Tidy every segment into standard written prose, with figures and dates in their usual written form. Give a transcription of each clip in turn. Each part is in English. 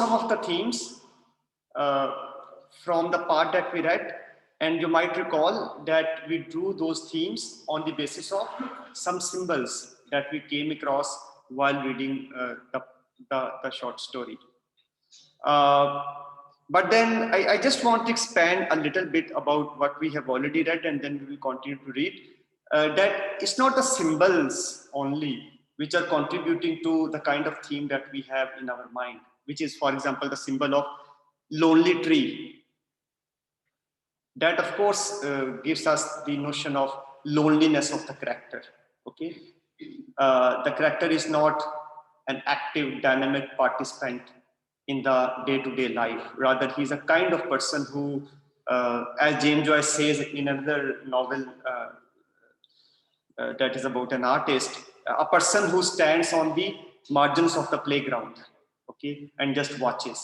some of the themes from the part that we read, and you might recall that we drew those themes on the basis of some symbols that we came across while reading the short story. But then I just want to expand a little bit about what we have already read, and then we will continue to read. That it's not the symbols only which are contributing to the kind of theme that we have in our mind, which is, for example, the symbol of lonely tree. That, of course, gives us the notion of loneliness of the character. Okay, the character is not an active, dynamic participant in the day-to-day life. Rather, he's a kind of person who, as James Joyce says in another novel that is about an artist, a person who stands on the margins of the playground, okay, and just watches.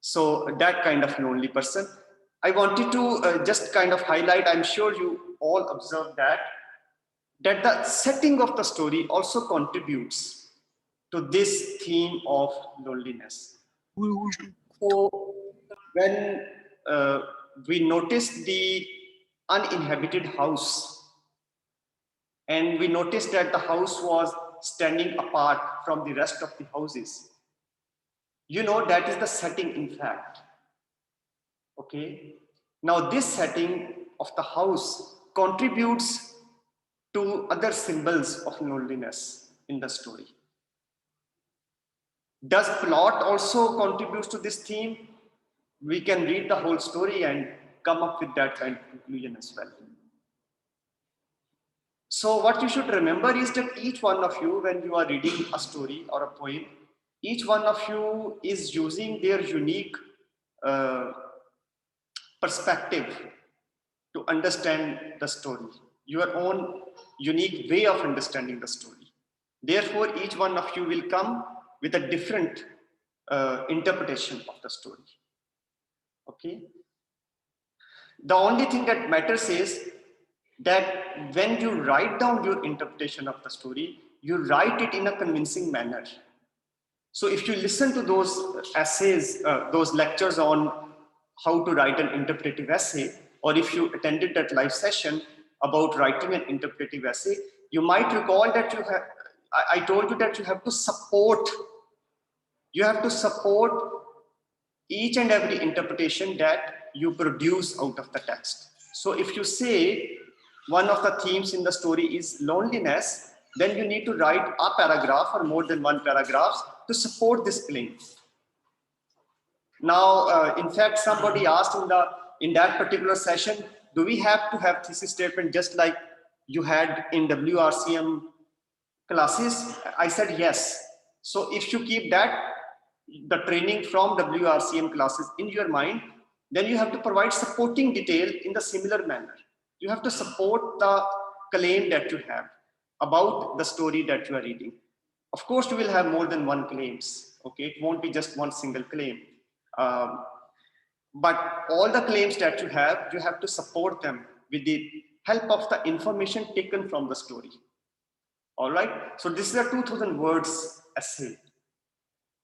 So that kind of lonely person. I wanted to just kind of highlight, I'm sure you all observed that the setting of the story also contributes to this theme of loneliness. So when we notice the uninhabited house, and we noticed that the house was standing apart from the rest of the houses, you know, that is the setting, in fact. Okay, now this setting of the house contributes to other symbols of loneliness in the story. Does plot also contribute to this theme? We can read the whole story and come up with that kind of conclusion as well. So what you should remember is that each one of you, when you are reading a story or a poem, each one of you is using their unique perspective to understand the story, your own unique way of understanding the story. Therefore, each one of you will come with a different interpretation of the story. Okay. The only thing that matters is that when you write down your interpretation of the story, you write it in a convincing manner. So if you listen to those essays, those lectures on how to write an interpretive essay, or if you attended that live session about writing an interpretive essay, you might recall that I told you that you have to support each and every interpretation that you produce out of the text. So if you say one of the themes in the story is loneliness, then you need to write a paragraph or more than one paragraph to support this claim. Now, in fact, somebody asked in that particular session, do we have to have thesis statement just like you had in WRCM classes? I said yes. So if you keep the training from WRCM classes in your mind, then you have to provide supporting detail in the similar manner. You have to support the claim that you have about the story that you are reading. Of course, you will have more than one claims. Okay, it won't be just one single claim. But all the claims that you have to support them with the help of the information taken from the story. All right. So this is a 2000 words essay.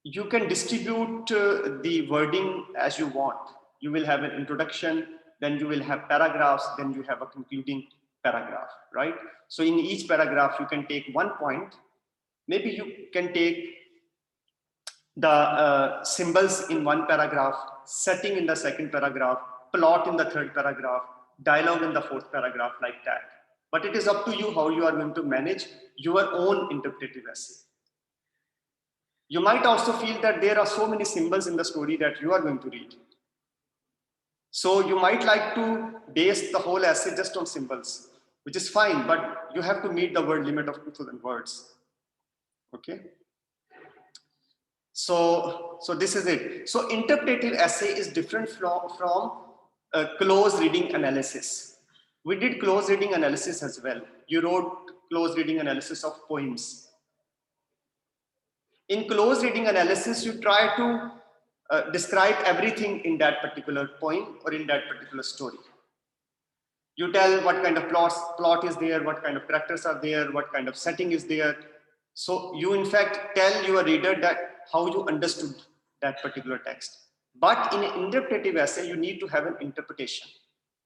You can distribute the wording as you want. You will have an introduction, then you will have paragraphs, then you have a concluding paragraph, right? So in each paragraph, you can take one point. Maybe you can take the symbols in one paragraph, setting in the second paragraph, plot in the third paragraph, dialogue in the fourth paragraph, like that. But it is up to you how you are going to manage your own interpretive essay. You might also feel that there are so many symbols in the story that you are going to read. So you might like to base the whole essay just on symbols, which is fine, but you have to meet the word limit of 2000 words. Okay. So this is it. So interpretive essay is different from close reading analysis. We did close reading analysis as well. You wrote close reading analysis of poems. In close reading analysis, you try to describe everything in that particular poem or in that particular story. You tell what kind of plot is there, what kind of characters are there, what kind of setting is there. So you in fact tell your reader that how you understood that particular text. But in an interpretative essay, you need to have an interpretation,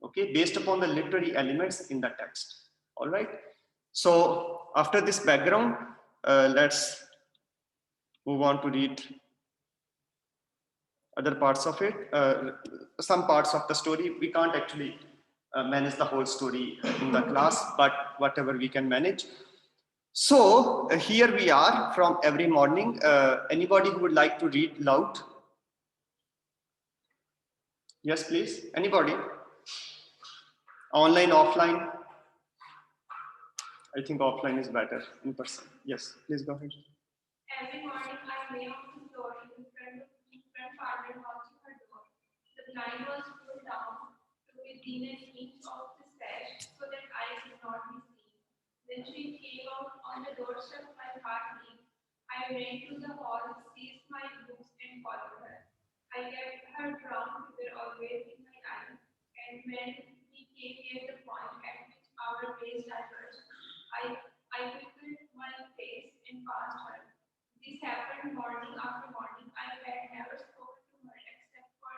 okay, based upon the literary elements in the text. All right. So after this background, let's move on to read other parts of it. Some parts of the story we can't actually manage the whole story in the class, but whatever we can manage. So here we are from every morning. Anybody who would like to read loud? Yes, please. Anybody? Online, offline? I think offline is better. In person. Yes, please go ahead. Every morning I lay on the floor in front father watching her door. The blind was pulled down to within an inch of the sash so that I could not be seen. When she came out on the doorstep, my heart leaped. I ran to the hall, seized my books, and followed her. I kept her brown figure always in my eyes, and when we came near the point at which our ways diverged, I quickly my face and passed her. This happened morning after morning. I had never spoken to her except for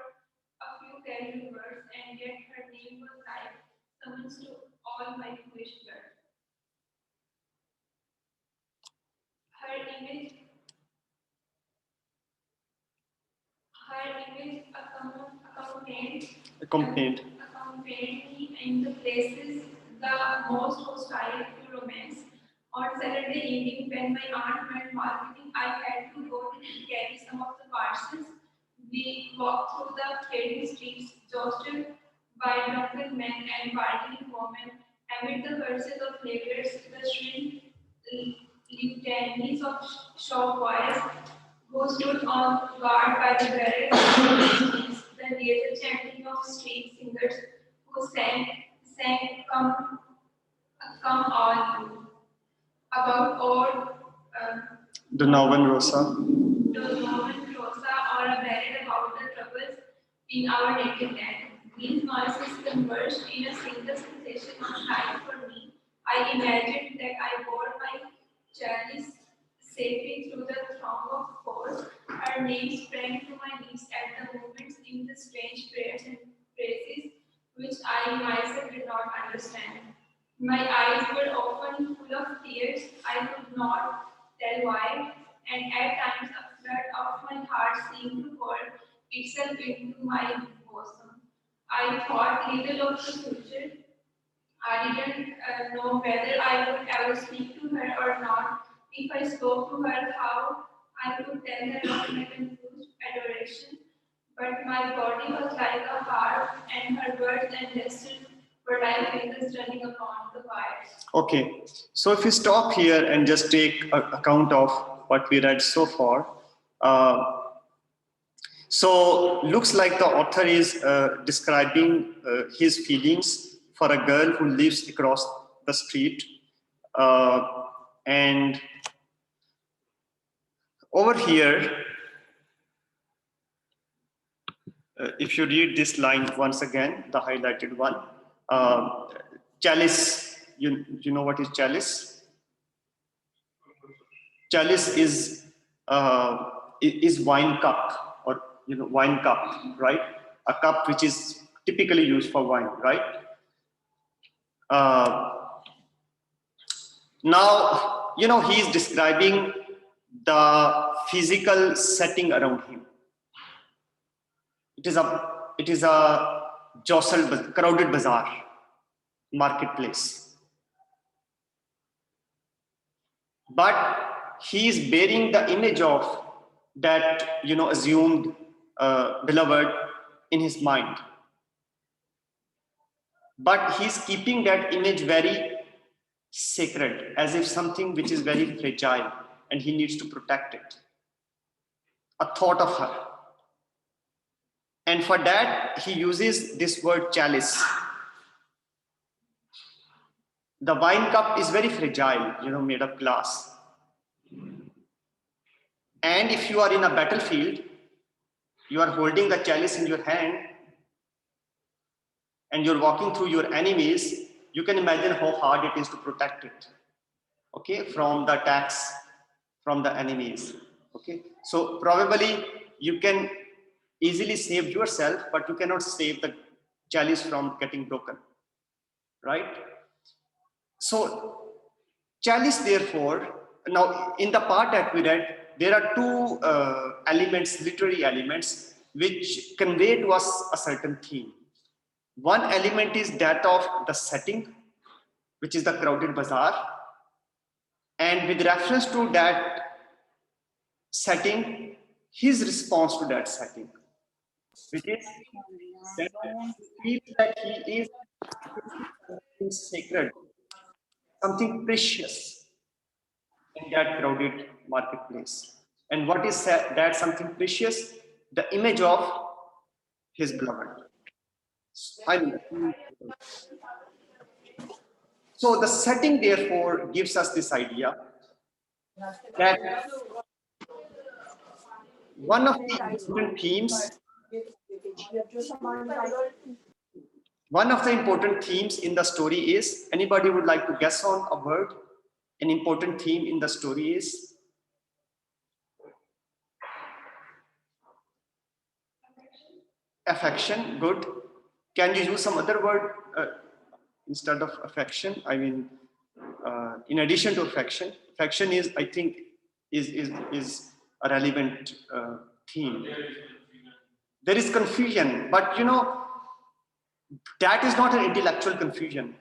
a few casual words, and yet her name was like summons to all my foolish blood. Her image accompanied me in the places the most hostile to romance. On Saturday evening, when my aunt went marketing, I had to go to carry some of the parcels. We walked through the trading streets, jostled by drunken men and bargaining women, amid the curses of laborers, the shrill litanies of shop boys who stood on guard by the barracks, the laser chanting of street singers who sang come on about all Donovan Rosa. Donovan Rosa or a ballad about the troubles in our native land. These noises converged in a single sensation of time for me. I imagined that I bore my chalice safely through the throng of foes. Her name sprang to my lips at the moments in the strange prayers and phrases which I myself did not understand. My eyes were often full of tears. I could not tell why, and at times a flood of my heart seemed to pour itself into my bosom. I thought little of the future. I didn't know whether I would ever speak to her or not. If I spoke to her, how I could tell her of my confused adoration. But my body was like a harp, and her words and gestures were like fingers running upon the wires. Okay, so if we stop here and just take account of what we read so far, so looks like the author is describing his feelings for a girl who lives across the street, and over here, if you read this line once again, the highlighted one, chalice, you know what is chalice? Chalice is wine cup, or wine cup, right? A cup which is typically used for wine, right? Now he is describing the physical setting around him. It is a jostled, crowded bazaar, marketplace. But he is bearing the image of that assumed beloved in his mind. But he's keeping that image very sacred, as if something which is very fragile, and he needs to protect it. A thought of her. And for that, he uses this word chalice. The wine cup is very fragile, made of glass. And if you are in a battlefield, you are holding the chalice in your hand, and you're walking through your enemies, you can imagine how hard it is to protect it, okay, from the attacks from the enemies. Okay, so probably you can easily save yourself, but you cannot save the chalice from getting broken, right? So chalice, therefore, now in the part that we read, there are two elements, literary elements, which convey to us a certain theme. One element is that of the setting, which is the crowded bazaar. And with reference to that setting, his response to that setting, which is that he feels that he is something sacred, something precious in that crowded marketplace. And what is that something precious? The image of his beloved. I mean, so the setting, therefore, gives us this idea that one of the important themes, in the story is, anybody would like to guess on a word? An important theme in the story is affection. Good. Can you use some other word instead of affection? I mean, in addition to affection, affection is, I think, is a relevant theme. There is confusion, but you know, that is not an intellectual confusion.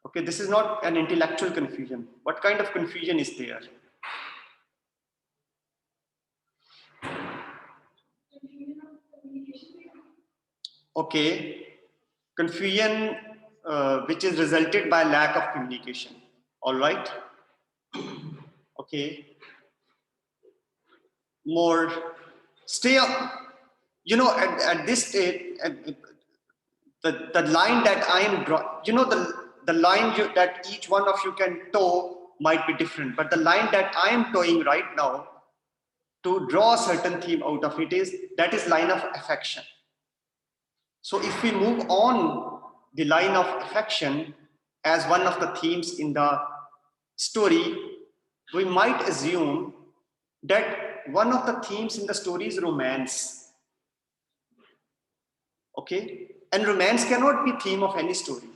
Okay, this is not an intellectual confusion. What kind of confusion is there? Okay, confusion which is resulted by lack of communication. All right. Okay. More. Stay up. You know, at this stage, the line that I am drawing, you know, the line that each one of you can toe might be different, but the line that I am towing right now to draw a certain theme out of it is, that is line of affection. So if we move on the line of affection as one of the themes in the story, we might assume that one of the themes in the story is romance. Okay, and romance cannot be theme of any story,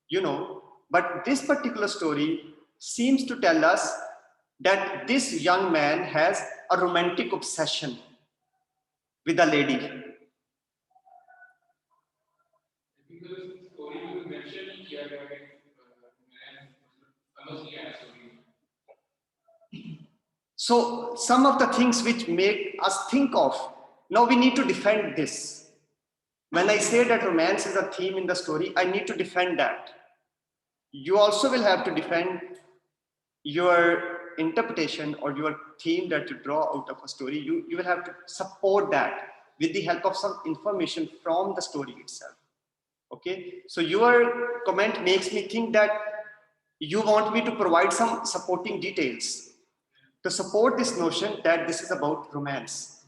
you know, but this particular story seems to tell us that this young man has a romantic obsession with a lady. So some of the things which make us think of, now we need to defend this. When I say that romance is a theme in the story, I need to defend that. You also will have to defend your interpretation or your theme that you draw out of a story. You will have to support that with the help of some information from the story itself. Okay, so your comment makes me think that you want me to provide some supporting details to support this notion that this is about romance.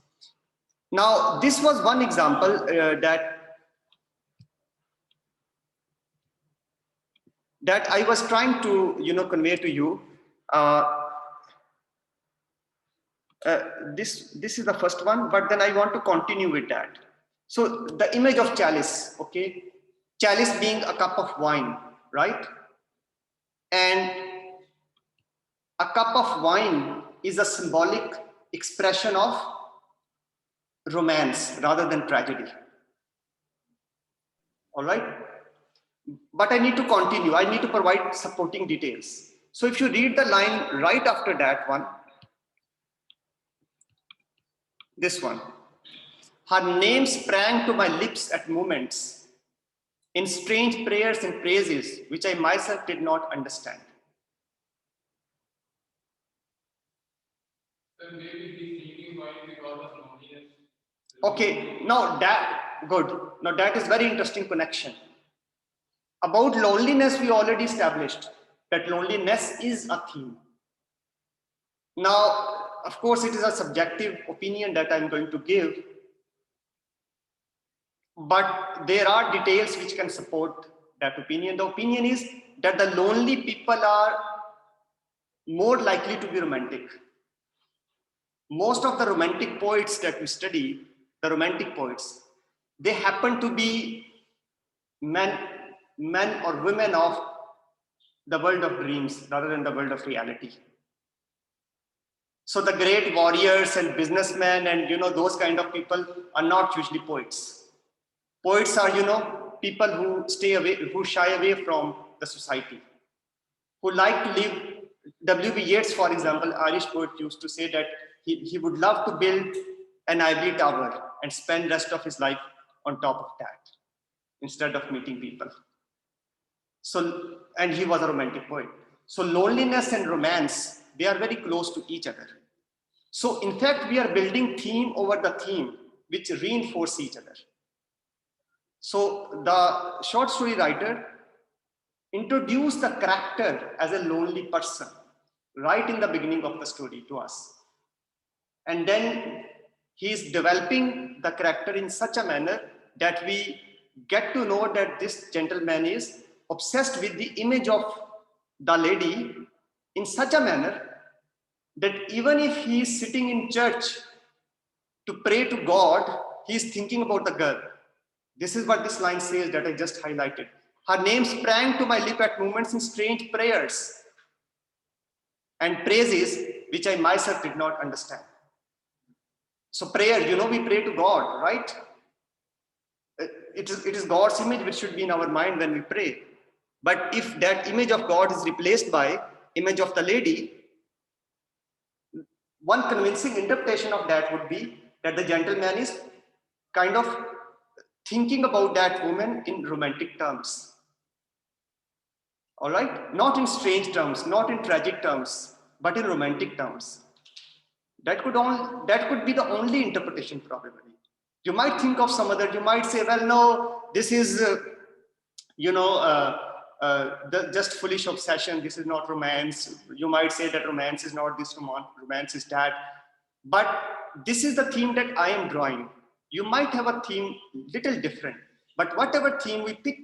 Now, this was one example that I was trying to, you know, convey to you. This is the first one, but then I want to continue with that. So the image of chalice, okay, chalice being a cup of wine, right? And a cup of wine is a symbolic expression of romance rather than tragedy. All right, but I need to continue. I need to provide supporting details. So if you read the line right after that one, this one, her name sprang to my lips at moments in strange prayers and praises which I myself did not understand. Okay, now that, good. Now that is very interesting connection. About loneliness, we already established that loneliness is a theme. Now, of course, it is a subjective opinion that I'm going to give, but there are details which can support that opinion. The opinion is that the lonely people are more likely to be romantic, most of the romantic poets that we study, the romantic poets, they happen to be men or women of the world of dreams rather than the world of reality. So the great warriors and businessmen and those kind of people are not usually poets. Poets are people who stay away, who shy away from the society, who like to live. W.B. Yeats, for example, Irish poet, used to say that he would love to build an ivory tower and spend the rest of his life on top of that instead of meeting people. So, and he was a romantic poet. So loneliness and romance, they are very close to each other. So in fact, we are building theme over the theme, which reinforce each other. So the short story writer introduced the character as a lonely person right in the beginning of the story to us. And then he is developing the character in such a manner that we get to know that this gentleman is obsessed with the image of the lady in such a manner that even if he is sitting in church to pray to God, he is thinking about the girl. This is what this line says that I just highlighted. Her name sprang to my lip at moments in strange prayers and praises which I myself did not understand. So prayer, we pray to God, right? It is God's image which should be in our mind when we pray. But if that image of God is replaced by image of the lady, one convincing interpretation of that would be that the gentleman is kind of thinking about that woman in romantic terms. All right? Not in strange terms, not in tragic terms, but in romantic terms. That could be the only interpretation probably. You might think of some other, you might say, well, no, this is, just foolish obsession. This is not romance. You might say that romance is not this, romance is that. But this is the theme that I am drawing. You might have a theme little different, but whatever theme we pick,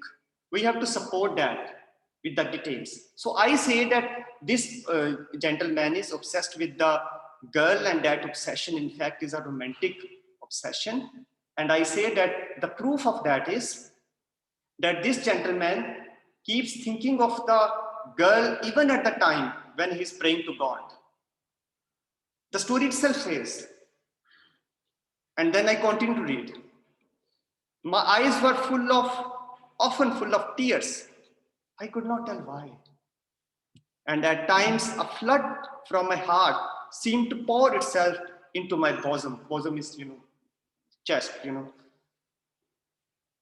we have to support that with the details. So I say that this gentleman is obsessed with the girl, and that obsession in fact is a romantic obsession. And I say that the proof of that is that this gentleman keeps thinking of the girl even at the time when he is praying to God. The story itself says, and then I continue to read. My eyes were often full of tears. I could not tell why. And at times a flood from my heart seemed to pour itself into my bosom. Bosom is, chest,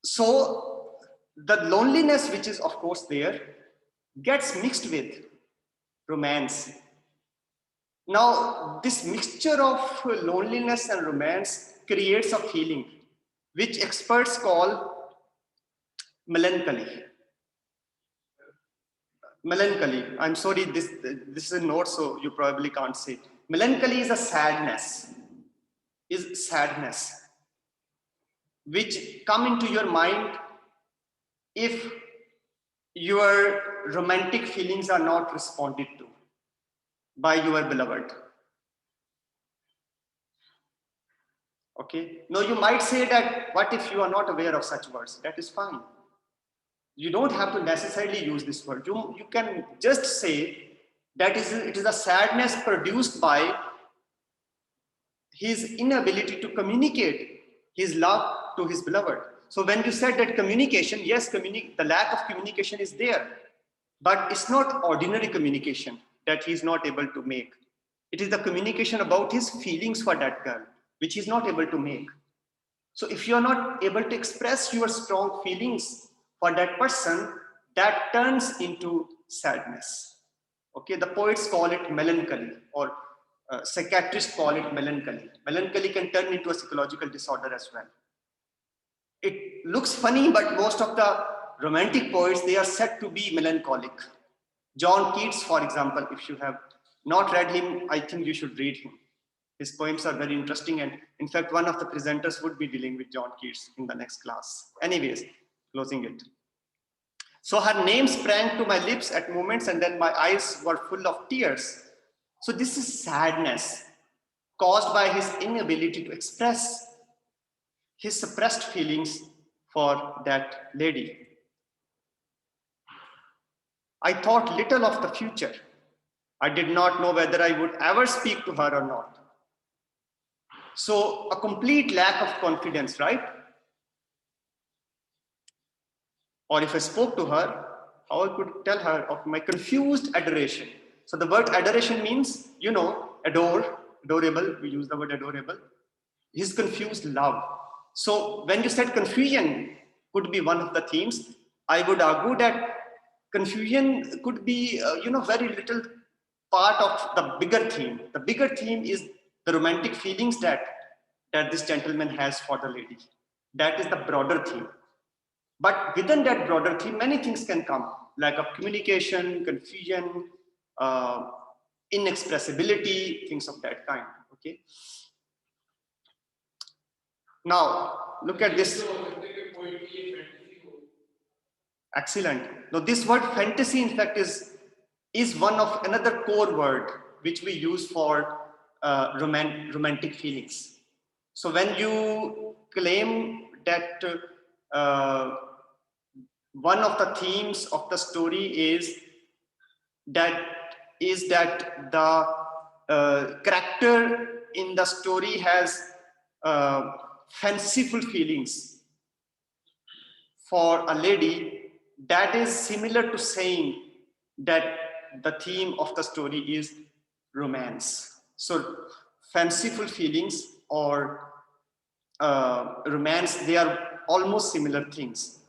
So the loneliness, which is of course there, gets mixed with romance. Now, this mixture of loneliness and romance creates a feeling which experts call melancholy. Melancholy, I'm sorry, this is a note, so you probably can't say it. Melancholy is a sadness, which come into your mind if your romantic feelings are not responded to by your beloved. Okay, now you might say that, what if you are not aware of such words? That is fine. You don't have to necessarily use this word. You can just say that it is a sadness produced by his inability to communicate his love to his beloved. So when you said that communication, yes, the lack of communication is there, but it's not ordinary communication that he's not able to make. It is the communication about his feelings for that girl, which he's not able to make. So if you're not able to express your strong feelings for that person, that turns into sadness. Okay, the poets call it melancholy, or psychiatrists call it melancholy. Melancholy can turn into a psychological disorder as well. It looks funny, but most of the romantic poets, they are said to be melancholic. John Keats, for example, if you have not read him, I think you should read him. His poems are very interesting, and in fact, one of the presenters would be dealing with John Keats in the next class. Anyways, closing it. So her name sprang to my lips at moments, and then my eyes were full of tears. So this is sadness. caused by his inability to express his suppressed feelings for that lady. I thought little of the future. I did not know whether I would ever speak to her or not. So a complete lack of confidence, right? Or if I spoke to her, how I could tell her of my confused adoration. So the word adoration means, you know, adore, adorable. We use the word adorable. His confused love. So when you said confusion could be one of the themes, I would argue that confusion could be, very little part of the bigger theme. The bigger theme is the romantic feelings that this gentleman has for the lady. That is the broader theme. But within that broader theme, many things can come, lack of communication, confusion, inexpressibility, things of that kind. Okay. Now, look at this. Excellent. Now, this word fantasy, in fact, is one of another core word which we use for romantic feelings. So when you claim that one of the themes of the story is that the character in the story has fanciful feelings for a lady, that is similar to saying that the theme of the story is romance. So fanciful feelings or romance, they are almost similar things.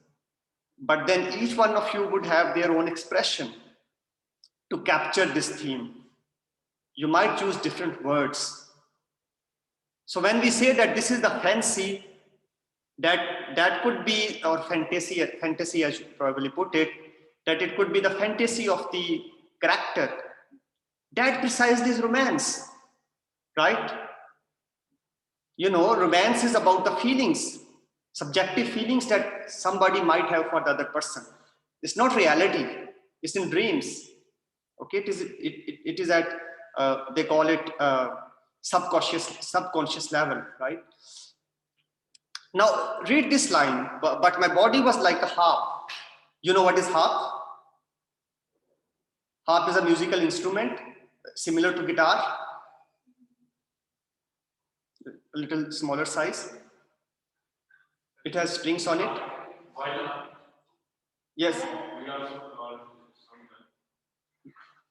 But then each one of you would have their own expression to capture this theme. You might choose different words. So when we say that this is the fancy, that could be, or fantasy I should probably put it, that it could be the fantasy of the character. That precisely is romance, right? You know, romance is about the feelings, subjective feelings that somebody might have for the other person. It's not reality, it's in dreams. Okay, it is at they call it subconscious level, right? Now read this line, but my body was like a harp. You know what is harp? Harp is a musical instrument similar to guitar, a little smaller size. It has strings on it. Yes.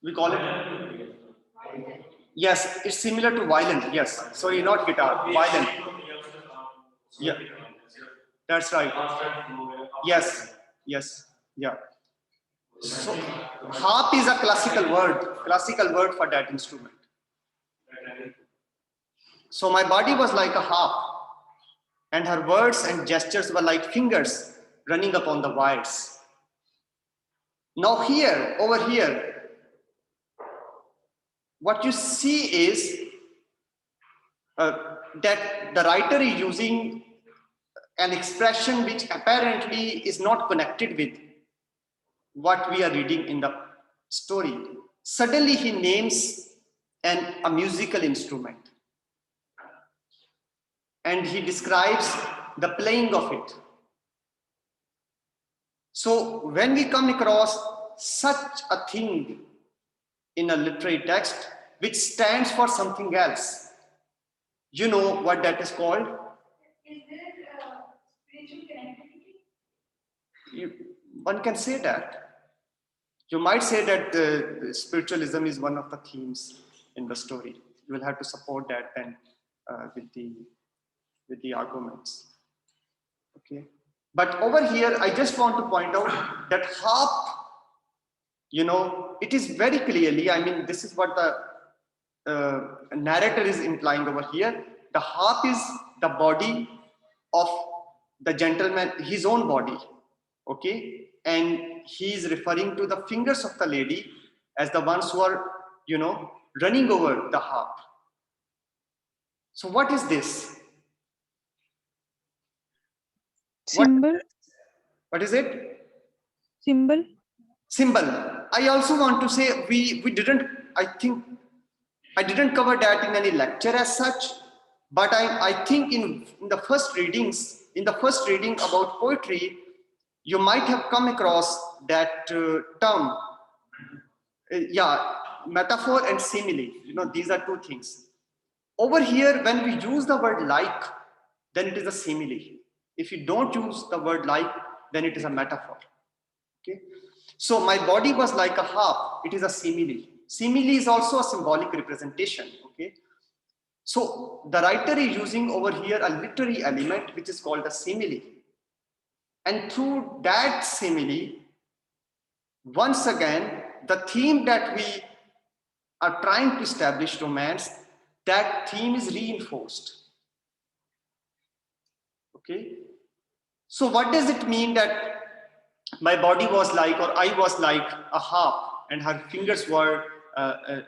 We call it. Yes, it's similar to violin. Yes, sorry, not guitar, violin. Yeah, that's right. Yes, yes, yeah. So harp is a classical word for that instrument. So my body was like a harp, and her words and gestures were like fingers running upon the wires. Now here, over here, what you see is that the writer is using an expression which apparently is not connected with what we are reading in the story. Suddenly he names a musical instrument and he describes the playing of it. So when we come across such a thing in a literary text which stands for something else, you know what that is called? Is there spiritual connectivity? One can say that. You might say that spiritualism is one of the themes in the story. You will have to support that then with the arguments. Okay. But over here, I just want to point out that harp, you know, it is very clearly, I mean, this is what the narrator is implying over here. The harp is the body of the gentleman, his own body. Okay. And he is referring to the fingers of the lady as the ones who are, you know, running over the harp. So what is this? Symbol. What is it? Symbol. Symbol. I also want to say we didn't, I think I didn't cover that in any lecture as such, but I think in the first readings, in the first reading about poetry, you might have come across that term. Yeah, metaphor and simile. You know, these are two things. Over here, when we use the word like, then it is a simile. If you don't use the word like, then it is a metaphor. Okay. So my body was like a harp. It is a simile. Simile is also a symbolic representation. Okay. So the writer is using over here a literary element which is called a simile. And through that simile, once again, the theme that we are trying to establish, romance, that theme is reinforced. Okay. So what does it mean that my body was like, or I was like a harp, and her fingers were, her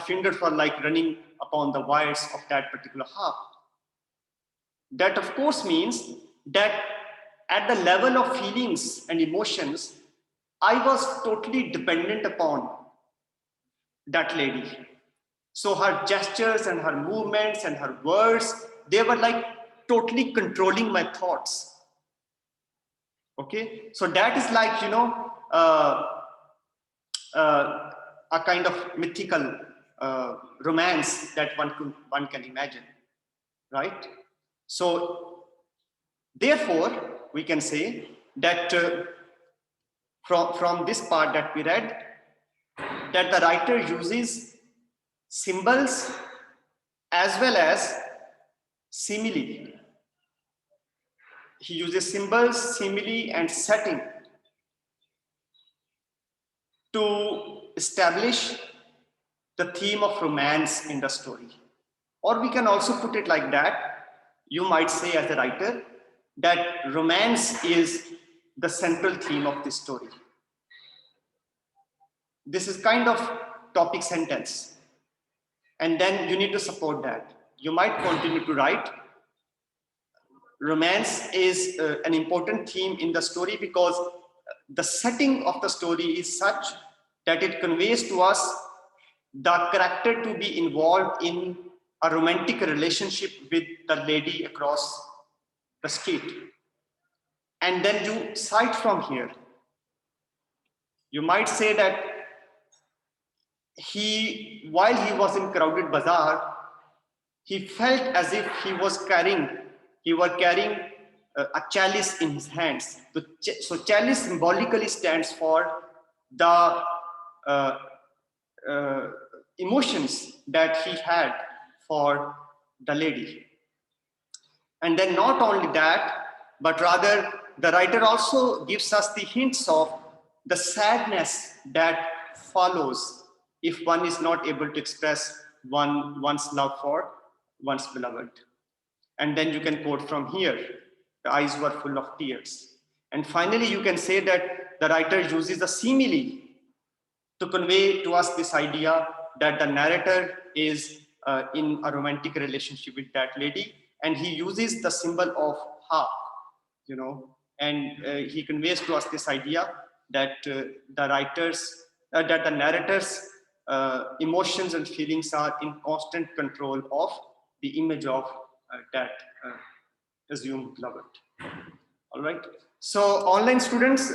fingers were like running upon the wires of that particular harp? That of course means that at the level of feelings and emotions, I was totally dependent upon that lady. So her gestures and her movements and her words, they were like totally controlling my thoughts. Okay, so that is like, a kind of mythical romance that one can imagine, right? So therefore, we can say that from this part that we read, that the writer uses symbols as well as simile. He uses symbols, simile, and setting to establish the theme of romance in the story. Or we can also put it like that. You might say as a writer that romance is the central theme of this story. This is kind of topic sentence. And then you need to support that. You might continue to write. Romance is an important theme in the story because the setting of the story is such that it conveys to us the character to be involved in a romantic relationship with the lady across the street. And then you cite from here. You might say that while he was in crowded bazaar, he felt as if he were carrying a chalice in his hands. So chalice symbolically stands for the emotions that he had for the lady. And then not only that, but rather the writer also gives us the hints of the sadness that follows if one is not able to express one's love for one's beloved. And then you can quote from here, the eyes were full of tears. And finally, you can say that the writer uses a simile to convey to us this idea that the narrator is in a romantic relationship with that lady, and he uses the symbol of harp, and he conveys to us this idea that that the narrator's emotions and feelings are in constant control of the image of that assumed beloved. All right. So online students,